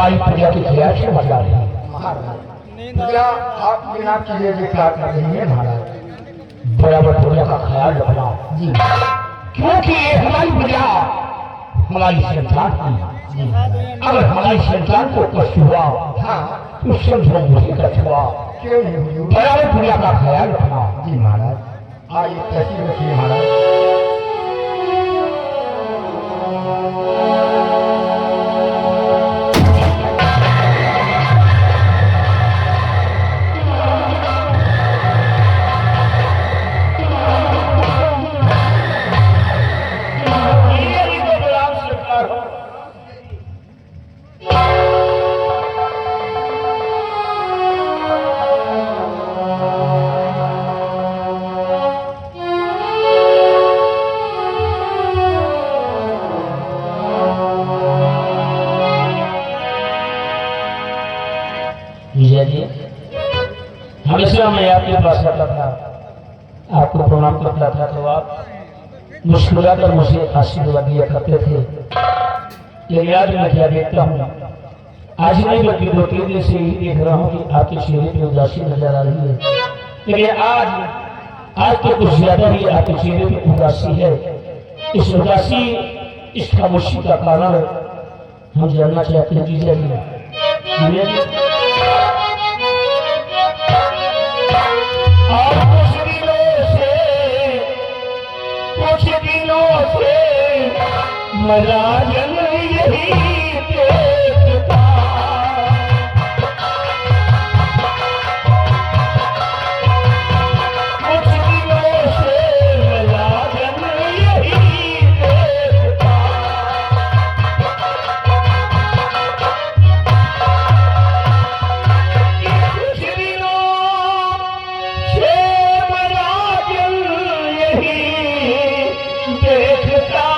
हमारी प्रजा की ख्याल से बता रही है। प्रजा आप बिना किए भी क्या कर रही है महाराज? बराबर प्रजा का ख्याल रखना जी क्योंकि ये हमारी प्रजा हमारी संतान है। अगर हमारी संतान को कष्ट हुआ हाँ तो समझो मुझे कष्ट हुआ। क्यों नहीं हुई? बराबर प्रजा का ख्याल रखना। जी महाराज आइए कैसी रखिए महाराज। विजय जी, हमेशा मैं आपके पास आता था, आपको प्रणाम करता था तो आप मुस्कुराकर मुझे आशीर्वाद दिया करते थे। लेकिन आज मैं क्या देखता हूँ, आज नहीं बल्कि 2-3 दिन से ही देख रहा हूँ कि आपके चेहरे पे उदासी नजर आ रही है। लेकिन आज तो कुछ ज्यादा ही आपके चेहरे पे उदासी है। इस उदासी, इस खामोशी का कारण हम जानना चाहते हैं। विजय जी, कुछ दिनों से मराजन यही देखता, कुछ दिनों से मराजन यही देखता। कुछ दिनों से मराजन यही देखता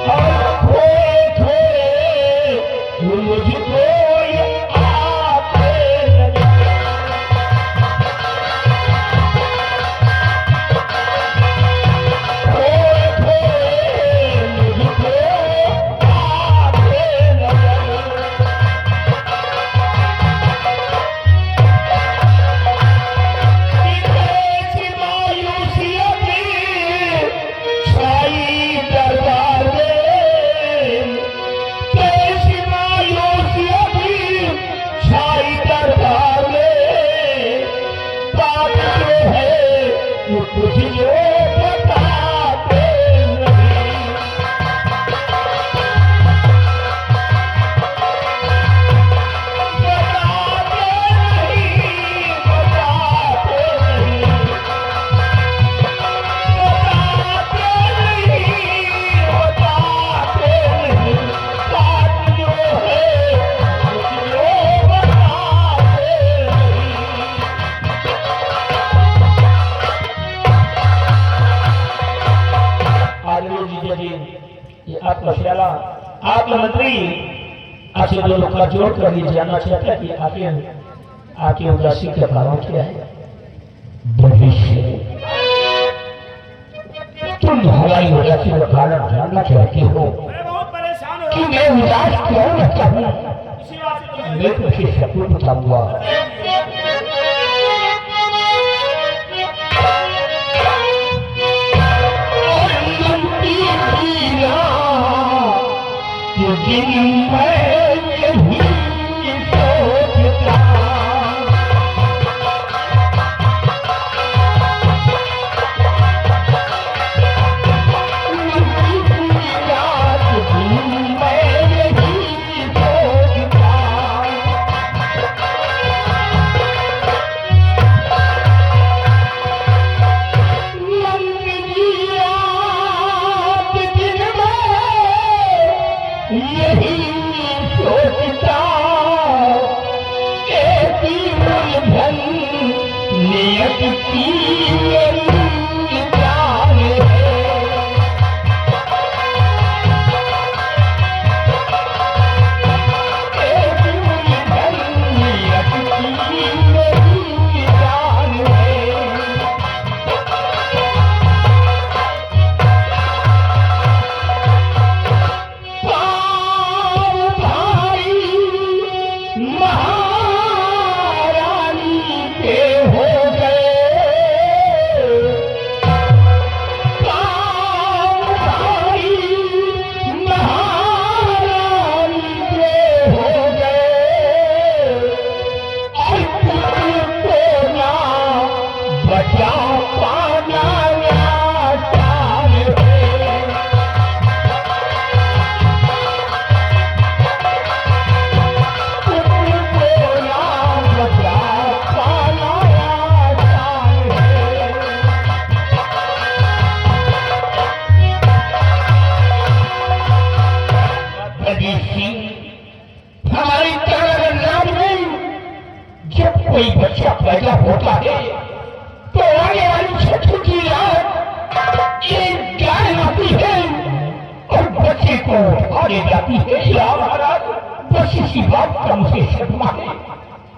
और थोड़े थोड़े मुझको ये आते लगे। थोड़े थोड़े मुझको आते लगे। कैसी मायूसियत छाई दरबार में, कैसी मायूसियत छाई दरबार में। बात जो है वो कुछ लोग बताते नहीं। बताते नहीं, बताते नहीं, बताते नहीं, बताते नहीं। बात जो है कुछ लोग बताते नहीं। आदमी जी, ये आपका फैसला, आपका मंत्री आपसे दो लोग का जोड़ कर ये जानना चाहता है कि आपकी उदासी का कारण क्या है? भविष्य, तुम हमारी उदासी का कारण जानना चाहती हो कि मैं उदास क्यों रहता हूँ? मैं तुझे सब कुछ बताऊंगा। दिन मैं यही सोचता, रात दिन मैं यही सोचता। लंबी रात दिन में यही है तो आने वाली छठी की रात एक गाय आती है और बच्चे को आगे जाती है। या महाराज बस इसी बात का मुझे शर्मा है,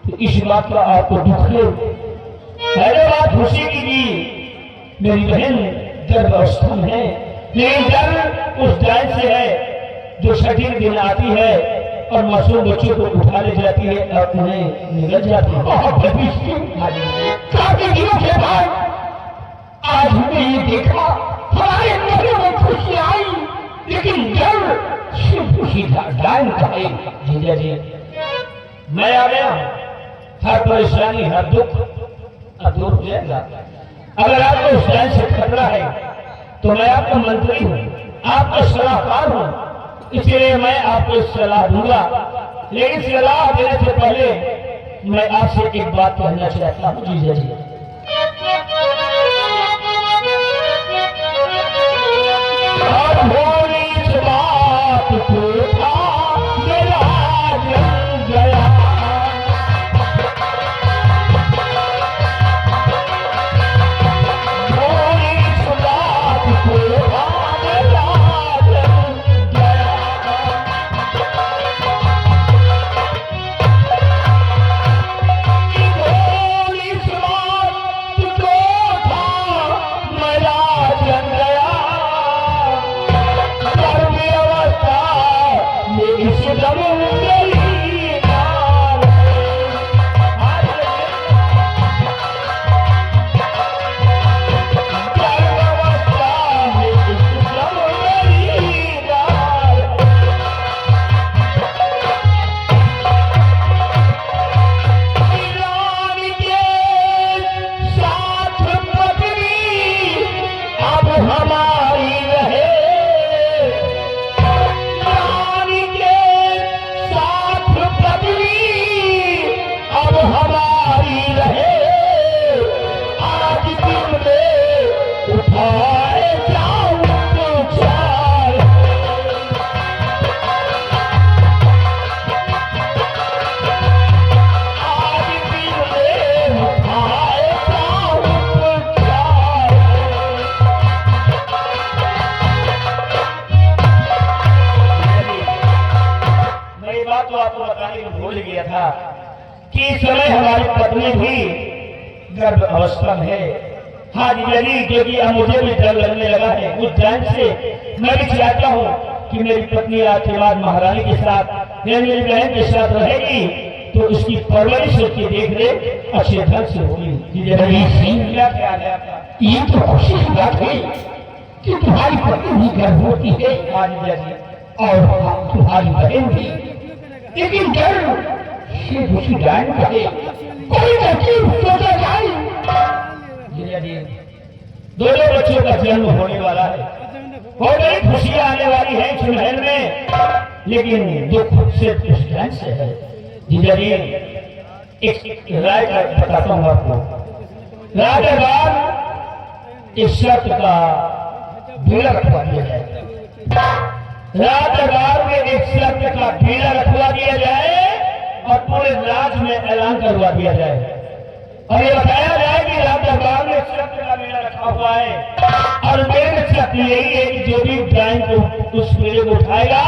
तो इस बात का आपको दुख है। पहले बात खुशी की जी, मेरी बहन गर्भ अवस्था में है, लेकिन गर्भ उस गाय से है जो छठी दिन आती है और मासूम बच्चों को उठा ले जाती है और उन्हें निगल जाती है। काफी दिनों के बाद आज हमने ये देखा, हमारे मन में खुशी आई, लेकिन गर्भ सिर्फ उसी गाय का है। जीजा जी मैं आ गया, हर परेशानी हर दुख अब दूर हो जाएगा। अगर आपको उस गाय से खतरा है तो मैं आपका मंत्री हूँ, आपका सलाहकार हूँ, इसलिए मैं आपको सलाह दूंगा। लेकिन सलाह देने से पहले मैं आपसे एक बात कहना चाहता हूँ जीजा जी। और भोली इस बात को था मेरा जल गया, भोली इस बात को था मेरा जल गया। भोली इस बात को था मेरा जल गया, तो आपको बताने को भूल गया था कि इस समय हमारी पत्नी भी गर्भ अवस्था में है। हाँ जी, क्योंकि अब मुझे भी डर लगने लगा है उस टाइम से। मैं भी चाहता हूँ कि मेरी पत्नी आज के बाद महारानी के साथ मेरी बहन के साथ रहेगी, तो उसकी परवरिश उसकी देख रेख अच्छे ढंग से होगी। क्या ख्याल है आपका? ये तो खुशी की बात है कि तुम्हारी पत्नी भी गर्भवती है और तुम्हारी बहन भी, लेकिन गर्भ सिर्फ उसी गाय का है। कोई नसीब सोचा जाए। दोनों बच्चों का जन्म होने वाला है, बहुत बड़ी खुशियां आने वाली है इस महल में, लेकिन दुख सिर्फ उस गाय से है। जीजा जी एक राय बताता हूँ आपको। राजदरबार इस शर्त का बेड़ा रखवा दिया जाए, राजदरबार में एक शर्त का बेड़ा रखवा दिया जाए और पूरे राज्य में ऐलान करवा दिया जाए और ये बताया जाए कि राजदरबार में शर्त का बेड़ा रखा हुआ है और मेरे शर्त यही है कि जो भी डाइन को उस बेड़े को उठाएगा,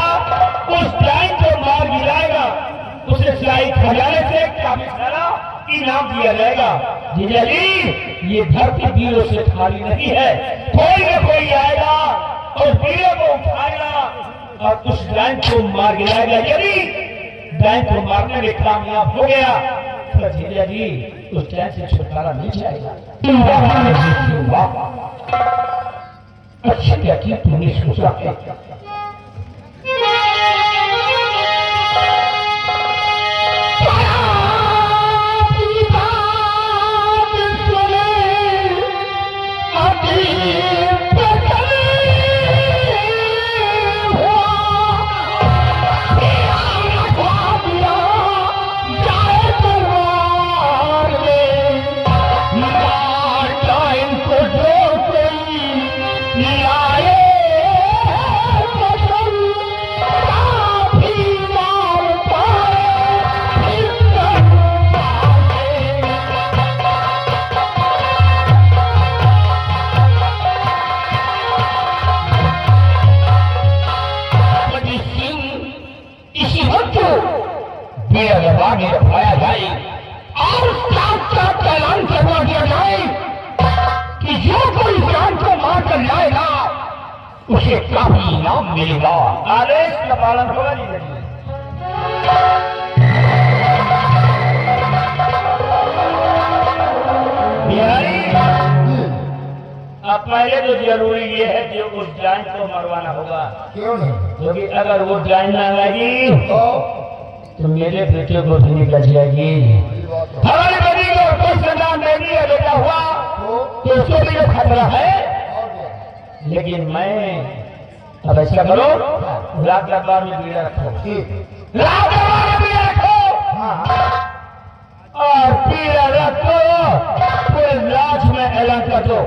उस डाइन को मार गिराएगा, उसे शाही खजाने से काफी सारा इनाम दिया जाएगा। जीजा जी ये धरती वीरों से खाली नहीं है, कोई न कोई आएगा और वीरों को उठाएगा और उस डाइन को मार गिराएगा। यदि डाइन को मारने में कामयाब हो गया तो जीजा जी उस डाइन से छुटकारा मिल जाएगा। अच्छा क्या कि तुमने सोचा है? उसे काफी इनाम मिलेगा। आदेश का पालन होगा नहीं करिए। बिहारी, अब पहले तो जरूरी ये है कि उस जान को मरवाना होगा। क्यों नहीं? क्योंकि अगर वो जान ना लगी तो मेरे बेटे को भी निकल जाएगी। हमारी बेटी को कोई सजा नहीं है बेटा हुआ तो उसको भी जो खतरा है। लेकिन मैं अब ऐसा करो, रात दरबार में बीड़ा रखो, रात दरबार में बीड़ा रखो और बीड़ा रखो, पूरे राज में ऐलान कर दो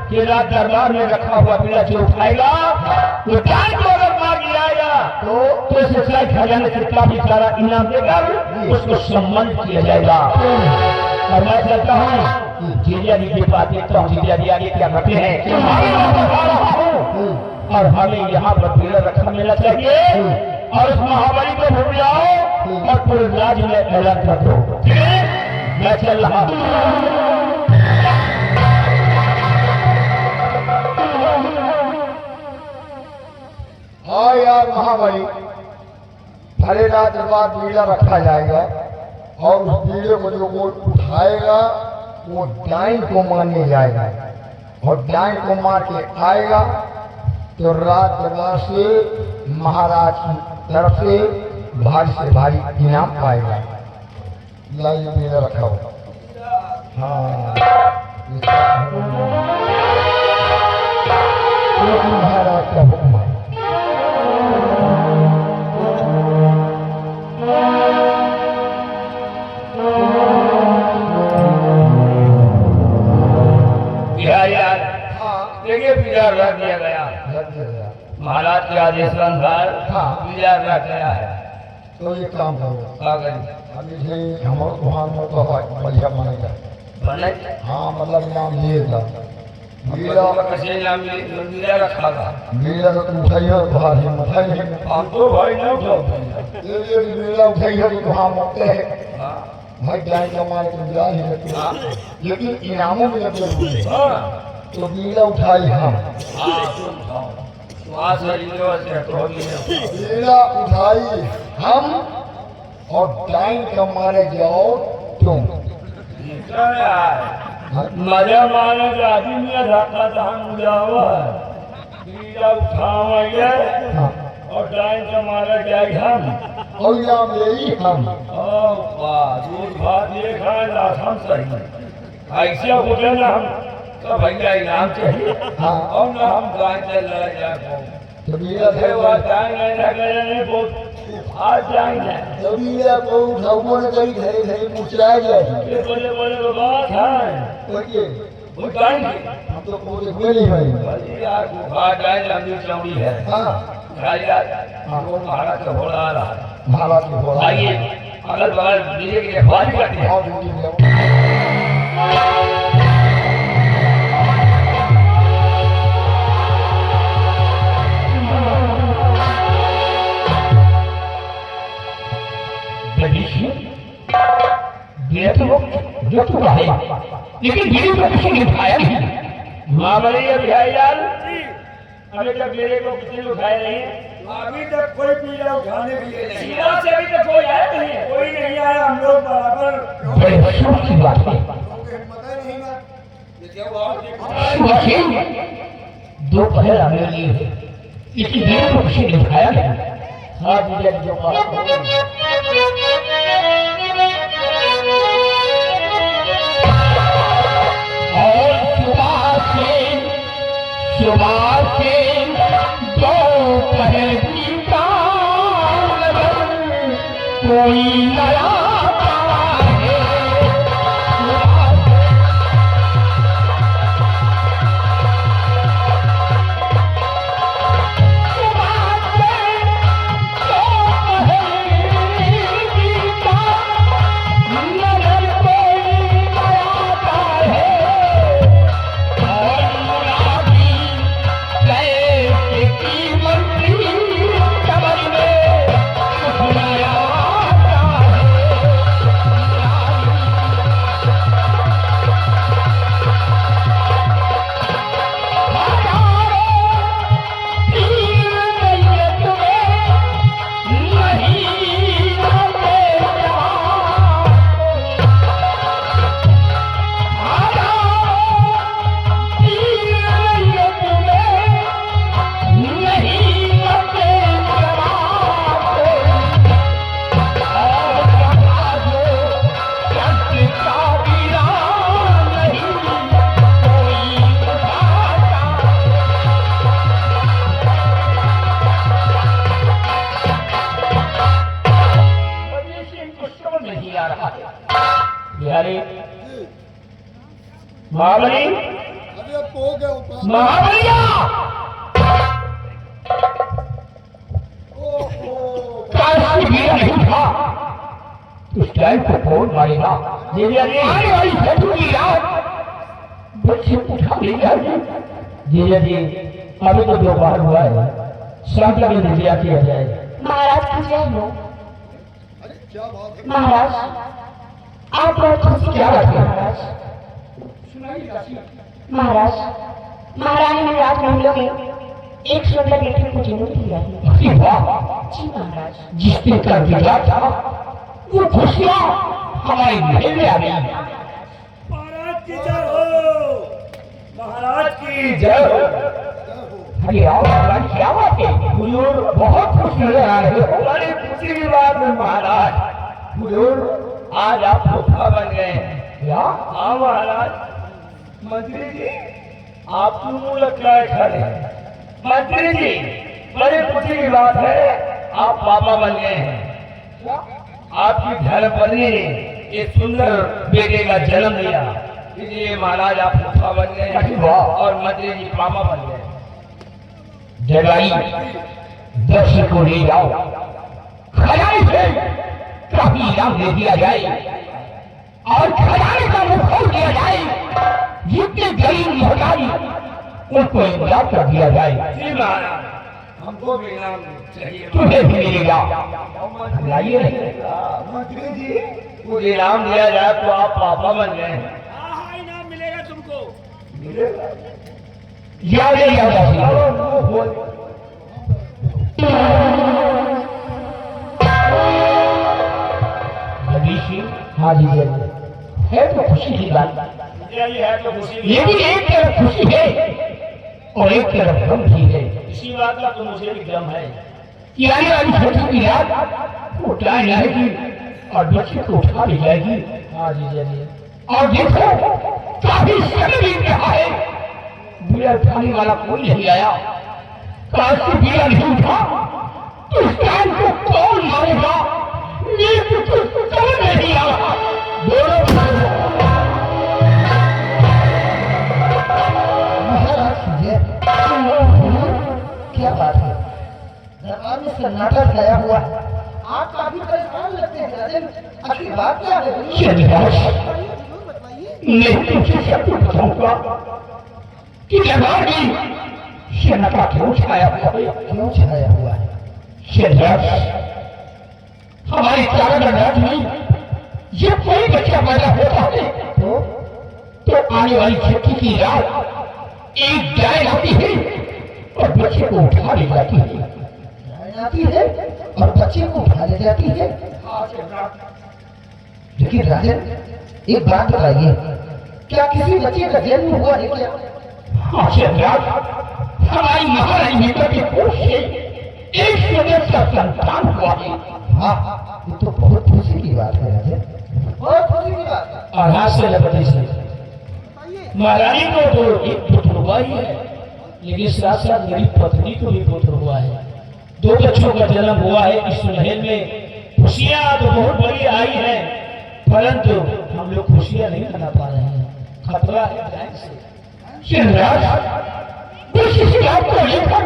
कि रात दरबार में रखा हुआ बीड़ा जो उठाएगा वो जान को अगर मार गिराएगा तो इसे सलाह खजाने से काफी सारा इनाम देकर उसको सम्मानित किया जाएगा। और मैं कहता हूँ जीजा जी के पास देखता हूँ, जीजा जी आगे क्या करते हैं और हमें यहाँ पर बीड़ा रखा मिलना चाहिए और उस महामारी को भूल जाओ और पूरे राज्य में ऐलान कर दो। ठीक है, मैं चल रहा हूँ। हाँ यार महाबली, भले रात दरबार बीड़ा रखा जाएगा और उस बीड़े को जो वो उठाएगा वो डाइन को मारने जाएगा और डाइन को मार के आएगा तो रात दरबार से महाराज की तरफ से भारी इनाम पाएगा। लाइए बीड़ा रखा हो। हाँ महाराज का हुक्म है। देखिए बीड़ा रख दिया गया, महाराज के आदेश अनुसार बीड़ा रख गया है। तो ये काम करो, अभी से हमारे वहाँ में तो बढ़िया बनेगा बने। हाँ मतलब नाम लिएगा बीड़ा कैसे नाम बीड़ा रखा था। बीड़ा तो तुम उठाइए बाहर ही मत है। हम तो भाई ना उठाओ, ये बीड़ा उठाइए तो वहाँ मत है भाई, जाए हमारे तुम जा ही रखिए, लेकिन इनामों में लगे तो बीड़ा उठाई हम। बीड़ा उठाई हम और टाइम का मारे जाओ तुम। मजा मारे आदमी रखा था हम जाओ बीड़ा उठाओगे और टाइम का मारा जाए हम और नाम यही हम। दूध भात ये खाए हम सही ऐसे होते ना हम तो भैया इनाम चाहिए और ना हम गाय चल रहे तो बीड़ा आज जाएंगे तो बीड़ा को उठाओ ने कहीं धरे धरे मुचराए जाए बोले बोले बात है वो जाएंगे हम तो पूरे हुए नहीं भाई यार बुखार जाए लंबी चौड़ी है। हाँ वो महाराज का घोड़ा आ रहा है। महाराज के घोड़ा आइए अगल बगल डीजे की रखवाली करते हैं। और ड्यूटी में जो तो है लेकिन बीड़ी को किसी ने उठाया नहीं। महाबली अभियान अभी तक मेरे को किसी ने उठाया नहीं है। अभी तक कोई बीड़ा उठाने के लिए नहीं सीमा से अभी तक कोई आया नहीं है। कोई नहीं आया। हम लोग बराबर बड़े अफसोस की बात है। पता ही नहीं ना ये क्या सुबह से दोपहर आने लिए इसी बीड़ी को किसी ने उठाया नहीं। हाँ जी जो और सुबह से दोपहर की कोई नया महाबली अरे तो गए ऊपर महाबलिया काशी वीर नहीं था उस टाइम को कौन मारेगा जी आने वाली फैसलों की रात बच्चे उठा ले जाए जी अभी तो दोपहर हुआ है शाम तक इंतजार किया जाए महाराज खुश है लो अरे क्या बात है महाराज आप बहुत खुशी क्या बात है? महाराज महारानी ने रात में हम लोग एक सुंदर बेटी को जन्म दिया है अरे वाह जी महाराज जिस दिन का विवाह था वो खुशियाँ हमारे महल में आ गई महाराज की जय हो, महाराज की जय हो अरे आओ महाराज क्या बात है हुजूर बहुत खुश नजर आ रहे हो बड़ी खुशी की बात है महाराज। हुजूर आज आप फूफा बन गए हैं। क्या हाँ महाराज। मंत्री जी आप क्यों मुंह लटकाए खड़े हैं? मंत्री जी बड़ी खुशी की बात है आप पापा बन गए हैं। आपकी धर्मपत्नी ने एक सुंदर बेटे का जन्म दिया इसलिए महाराज आप फूफा बन गए हैं और मंत्री जी पापा बन गए। जगाई दर्शन को ले जाओ खजाने से काफी इनाम दे दिया जाए और खजाने का मुख खोल दिया जाए जितने गरीब मोहताज उनको इमदाद कर दिया जाए जी महाराज हमको भी इनाम चाहिए। तुम्हें भी मिलेगा लाइए मंत्री जी कुछ इनाम दिया जाए तो आप पापा बन गए हैं। इनाम मिलेगा तुमको। मिलेगा याद हाँ जी जी है तो खुशी की बात ये है तो खुशी की लेकिन एक तरफ खुशी है और एक तरफ गम भी है इसी बात का तो मुझे भी गम है। कि आने वाली छोटी की रात उठा जाएगी और बच्चे को उठा ले जाएगी हाँ जी जी और देखो काफी समय बीत रहा है बीड़ा उठाने वाला कोई नहीं आया काशी बीड़ा नहीं उठा तो उस टाइम को कौन मारेगा ये तो कुछ समझ नहीं आ रहा दोनों क्या बात है दरबार में सन्नाटा छाया हुआ है आप काफी परेशान लगते हैं राजन आखिर बात क्या है मैं तुझसे सब कुछ बताऊंगा कि दरबार में सन्नाटा क्यों छाया हुआ है क्यों छाया हुआ है शहजाद हमारे चारा गणराज में जब कोई बच्चा पैदा होता है तो आने वाली छठी की रात एक गाय आती है और बच्चे को उठा ले जाती है गाय आती है और बच्चे को उठा ले जाती है लेकिन राजन एक बात बताइए क्या किसी बच्चे का जन्म हुआ है क्या हाँ शहजाद हमारी महारानी मीता के कोष से एक सुंदर सा संतान हुआ है हाँ ये तो बहुत खुशी की बात है राजन बहुत खुशी की बात है और हाथ से लगते से महारानी को तो एक पुत्र हुआ ही है लेकिन साथ साथ मेरी पत्नी को भी पुत्र हुआ है दो बच्चों का जन्म हुआ है इस महल में खुशियां तो बहुत बड़ी आई है परंतु हम लोग खुशियां नहीं मना पा रहे हैं खतरा है बैंक से शहजाद इस बात को लेकर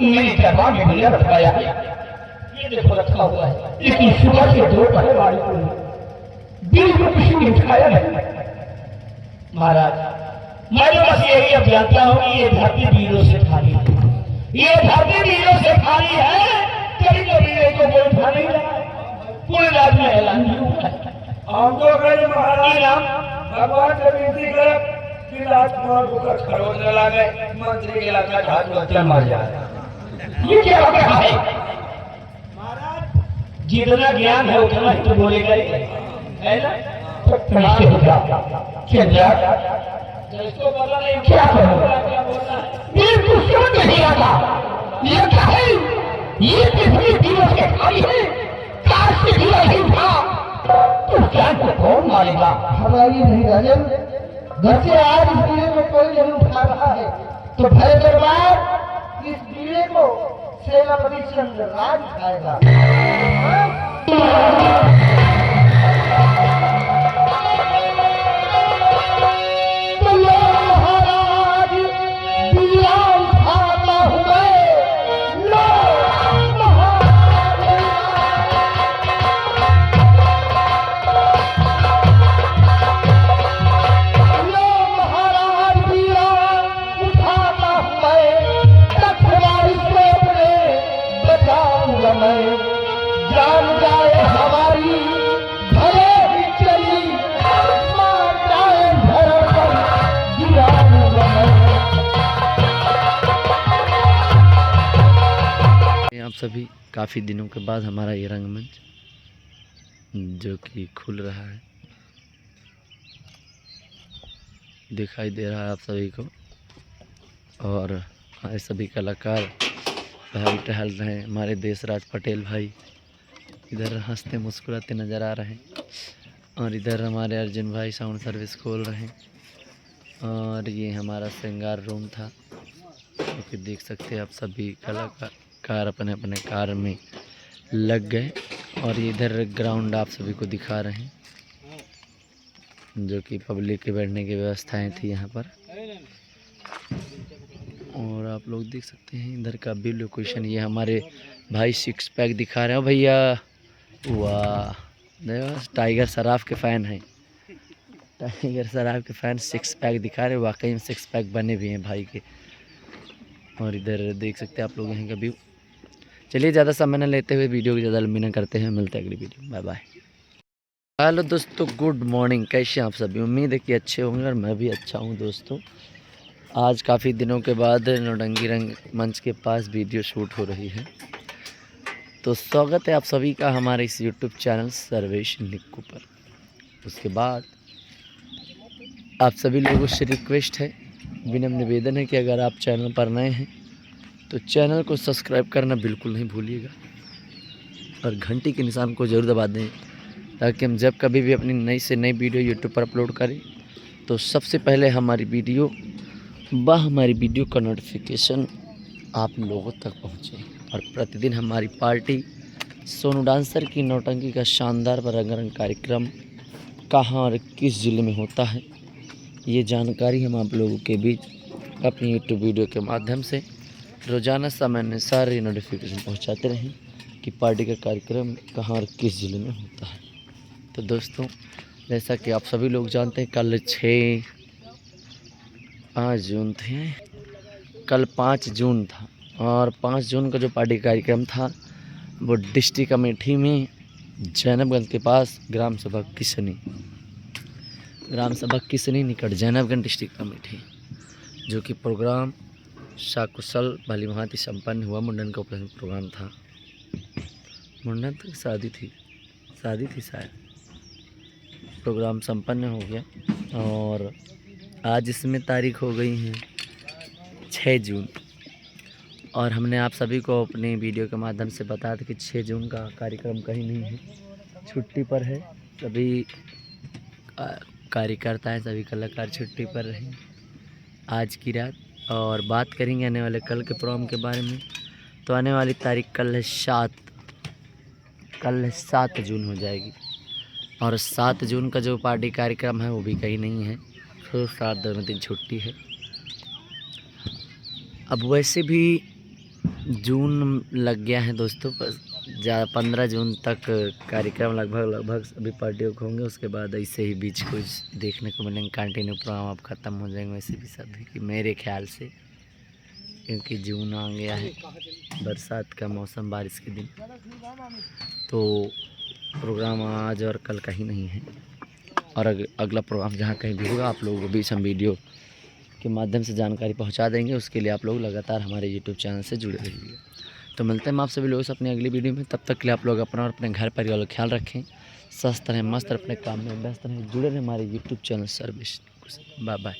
मेरे दरबार में मिला रखवाया है ये देखो रखा हुआ है लेकिन सुबह से दोपहर वाले को दिल को किसी ने उठाया नहीं महाराज मैं तो बस यही अब जानता हूँ कि ये धरती वीरों से खाली है ये धरती वीरों से खाली है कभी तो वीरों को कोई उठा नहीं रहा पूरे राज्य में ऐलान भी हुआ है हमको कहे महाराज राम भगवान से विनती करे कि राजकुमार को खरोच न लागे मंत्री के इलाका हाथ बच्चा मर जाए। ये क्या हो रहा है महाराज जितना ज्ञान है उतना ही तो बोलेगा ही है ना जिसको बोला नहीं क्या बोलना है ये कुछ समझ नहीं आता ये क्या है ये कितनी दिनों से खाली है काश से दिया नहीं था तो जान को कौन मारेगा हमारी नहीं राजन घर से आज इस बीड़े में कोई नहीं उठा रहा है तो भय दरबार इस बीड़े को सेनापति चंद्रराज उठाएगा तो सभी, काफ़ी दिनों के बाद हमारा ये रंगमंच जो कि खुल रहा है, दिखाई दे रहा है आप सभी को। और हमारे सभी कलाकार भाई टहल रहे हैं। हमारे देशराज पटेल भाई इधर हंसते मुस्कुराते नज़र आ रहे हैं, और इधर हमारे अर्जुन भाई साउंड सर्विस खोल रहे हैं। और ये हमारा श्रृंगार रूम था, क्योंकि देख सकते हैं आप सभी कलाकार अपने अपने कार में लग गए। और इधर ग्राउंड आप सभी को दिखा रहे हैं, जो कि पब्लिक के बैठने की व्यवस्थाएं थी यहाँ पर। और आप लोग देख सकते हैं इधर का भी लोकेशन। ये हमारे भाई 6 पैक दिखा रहे हो भैया, वाह देखो, टाइगर सराफ के फ़ैन हैं। टाइगर सराफ के फ़ैन 6 पैक दिखा रहे, वाकई में 6 पैक बने भी हैं भाई के। और इधर देख सकते हैं आप लोग यहाँ का व्यू। चलिए ज़्यादा समय न लेते हुए वीडियो को ज़्यादा लंबी न करते हैं, मिलते हैं अगली वीडियो, बाय बाय। हेलो दोस्तों, गुड मॉर्निंग, कैसे हैं आप सभी? उम्मीद है कि अच्छे होंगे और मैं भी अच्छा हूँ दोस्तों। आज काफ़ी दिनों के बाद नौटंकी रंग मंच के पास वीडियो शूट हो रही है, तो स्वागत है आप सभी का हमारे इस यूट्यूब चैनल सर्वेश निक्कू पर। उसके बाद आप सभी लोगों से रिक्वेस्ट है, विनम्र निवेदन है कि अगर आप चैनल पर नए हैं तो चैनल को सब्सक्राइब करना बिल्कुल नहीं भूलिएगा, और घंटी के निशान को ज़रूर दबा दें, ताकि हम जब कभी भी अपनी नई से नई वीडियो यूट्यूब पर अपलोड करें तो सबसे पहले हमारी वीडियो का नोटिफिकेशन आप लोगों तक पहुँचे। और प्रतिदिन हमारी पार्टी सोनू डांसर की नौटंकी का शानदार रंगारंग कार्यक्रम कहाँ और किस ज़िले में होता है, ये जानकारी हम आप लोगों के बीच अपनी यूट्यूब वीडियो के माध्यम से रोज़ाना समय में सारे नोटिफिकेशन पहुंचाते रहें कि पार्टी का कार्यक्रम कहाँ और किस ज़िले में होता है। तो दोस्तों, जैसा कि आप सभी लोग जानते हैं, कल 5 जून थे, कल 5 जून था, और 5 जून का जो पार्टी कार्यक्रम था वो डिस्ट्रिक्ट अमेठी में जैनबगंज के पास ग्राम सभा किसनी निकट जैनबगंज डिस्ट्रिक्ट अमेठी, जो कि प्रोग्राम साकुशल भली भांति संपन्न हुआ। मुंडन का उपलक्ष्य प्रोग्राम था, मुंडन तक शादी थी शायद। प्रोग्राम संपन्न हो गया, और आज इसमें तारीख हो गई है 6 जून। और हमने आप सभी को अपने वीडियो के माध्यम से बताया था कि 6 जून का कार्यक्रम कहीं नहीं है, छुट्टी पर है। सभी कार्यकर्ता हैं, सभी कलाकार छुट्टी पर रहें आज की रात। और बात करेंगे आने वाले कल के प्रोग्राम के बारे में, तो आने वाली तारीख कल है 7 जून हो जाएगी। और 7 जून का जो पार्टी कार्यक्रम है वो भी कहीं नहीं है, फिर 7 दिन छुट्टी है। अब वैसे भी जून लग गया है दोस्तों, 15 जून तक कार्यक्रम लगभग सभी पार्टियों को होंगे। उसके बाद ऐसे ही बीच कुछ देखने को मिलेंगे, कंटिन्यू प्रोग्राम अब ख़त्म हो जाएंगे वैसे भी सभी की, मेरे ख्याल से, क्योंकि जून आ गया है, बरसात का मौसम, बारिश के दिन, तो प्रोग्राम आज और कल कहीं नहीं है। और अगला प्रोग्राम जहाँ कहीं भी होगा आप लोगों को बीच हम वीडियो के माध्यम से जानकारी पहुंचा देंगे। उसके लिए आप लोग लगातार हमारे यूट्यूब चैनल से जुड़े रहिए। तो मिलते हैं हम आप सभी लोगों से अपनी अगली वीडियो में। तब तक के लिए आप लोग अपना और अपने घर परिवार का ख्याल रखें, स्वस्थ रहें, मस्त रहें, अपने काम में व्यस्त रहें, जुड़े रहें हमारे YouTube channel service. Bye bye.